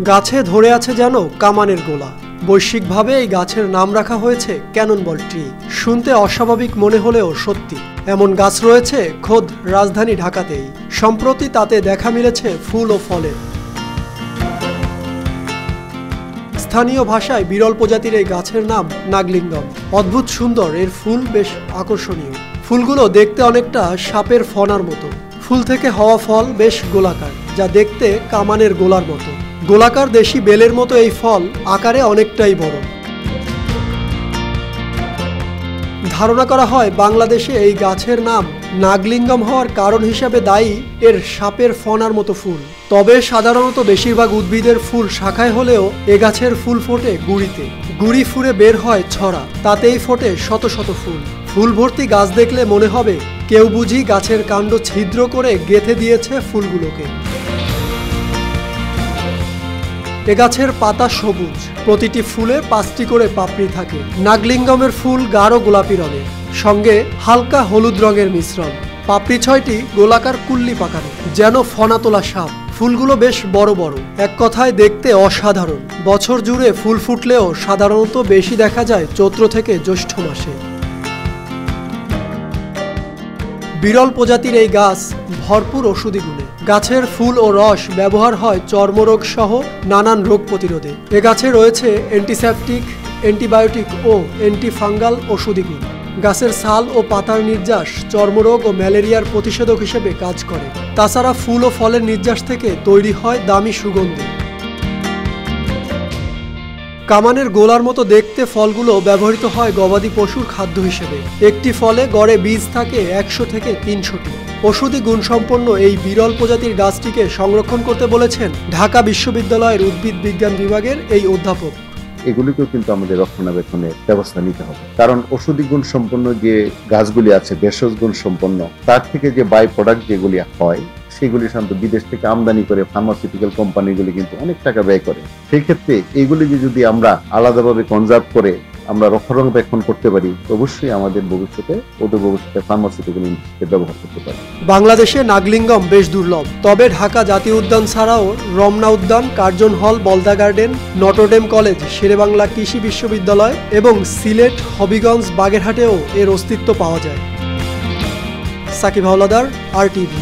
গাছে ধরে আছে যেন কামানের গোলা। বৈশ্বিকভাবে এই গাছের নাম রাখা হয়েছে ক্যাননবল ট্রি। শুনতে অস্বাভাবিক মনে হলেও সত্যি, এমন গাছ রয়েছে খোদ রাজধানী ঢাকাতেই। সম্প্রতি তাতে দেখা মিলেছে ফুল ও ফলের। স্থানীয় ভাষায় বিরল প্রজাতির এই গাছের নাম নাগলিঙ্গম। অদ্ভুত সুন্দর এর ফুল, বেশ আকর্ষণীয়। ফুলগুলো দেখতে অনেকটা সাপের ফনার মতো। ফুল থেকে হওয়া ফল বেশ গোলাকার, যা দেখতে কামানের গোলার মতো। গোলাকার দেশি বেলের মতো এই ফল আকারে অনেকটাই বড়। ধারণা করা হয় বাংলাদেশে এই গাছের নাম নাগলিঙ্গম হওয়ার কারণ হিসাবে দায়ী এর সাপের ফনার মতো ফুল। তবে সাধারণত বেশিরভাগ উদ্ভিদের ফুল শাখায় হলেও এ গাছের ফুল ফোটে গুঁড়িতে। গুঁড়ি ফুঁড়ে বের হয় ছড়া, তাতেই ফোটে শত শত ফুল। ফুল ভর্তি গাছ দেখলে মনে হবে কেউ বুঝি গাছের কাণ্ড ছিদ্র করে গেঁথে দিয়েছে ফুলগুলোকে। এ গাছের পাতা সবুজ, প্রতিটি ফুলে 5টি করে পাপড়ি থাকে। নাগলিঙ্গমের ফুল গাঢ় গোলাপি রঙের, সঙ্গে হালকা হলুদ রঙের মিশ্রণ। পাপড়ি 6টি গোলাকার কুল্লি পাকানো, যেন ফনা তোলা সাপ। ফুলগুলো বেশ বড় বড়, এক কথায় দেখতে অসাধারণ। বছর জুড়ে ফুল ফুটলেও সাধারণত বেশি দেখা যায় চৈত্র থেকে জ্যৈষ্ঠ মাসে। বিরল প্রজাতির এই গাছ ভরপুর ঔষধি গুণে। গাছের ফুল ও রস ব্যবহার হয় চর্মরোগ সহ নানান রোগ প্রতিরোধে। এ গাছে রয়েছে অ্যান্টিসেপটিক, অ্যান্টিবায়োটিক ও অ্যান্টিফাঙ্গাল ঔষধি গুণ। গাছের ছাল ও পাতার নির্যাস চর্মরোগ ও ম্যালেরিয়ার প্রতিষেধক হিসেবে কাজ করে। তাছাড়া ফুল ও ফলের নির্যাস থেকে তৈরি হয় দামি সুগন্ধি। কামানের গোলার মতো দেখতে ফলগুলো ব্যবহৃত হয় গবাদি পশুর খাদ্য হিসেবে। একটি ফলে গড়ে বীজ থাকে 100 থেকে 300টি। ঔষধি গুণসম্পন্ন এই বিরল প্রজাতির গাছটিকে সংরক্ষণ করতে বলেছেন ঢাকা বিশ্ববিদ্যালয়ের উদ্ভিদ বিজ্ঞান বিভাগের এই অধ্যাপক। এগুলিকেও কিন্তু আমাদের রক্ষণাবেক্ষণের ব্যবস্থা নিতে হবে, কারণ ঔষধি গুণ সম্পন্ন যে গাছগুলি আছে, ভেষজ গুণ সম্পন্ন, তার থেকে যে বাই প্রোডাক্ট যেগুলি হয় সেগুলি সাধারণত বিদেশ থেকে আমদানি করে ফার্মাসিউটিক্যাল কোম্পানিগুলি কিন্তু অনেক টাকা ব্যয় করে। সেই ক্ষেত্রে এইগুলি যদি আমরা আলাদাভাবে কনজার্ভ করে আমরা রক্ষণাবেক্ষণ করতে পারি, অবশ্যই আমাদের ভবিষ্যতে ফার্মাসিউটিক্যাল ইন্ডাস্ট্রিতে ব্যবহার করতে পারি। বাংলাদেশে নাগলিঙ্গম বেশ দুর্লভ। তবে ঢাকা জাতীয় উদ্যান ছাড়াও রমনা উদ্যান, কার্জন হল, বলদা গার্ডেন, নটরডেম কলেজ, শেরেবাংলা কৃষি বিশ্ববিদ্যালয় এবং সিলেট, হবিগঞ্জ, বাগেরহাটেও এর অস্তিত্ব পাওয়া যায়। সাকিব হাওলাদার, RTV।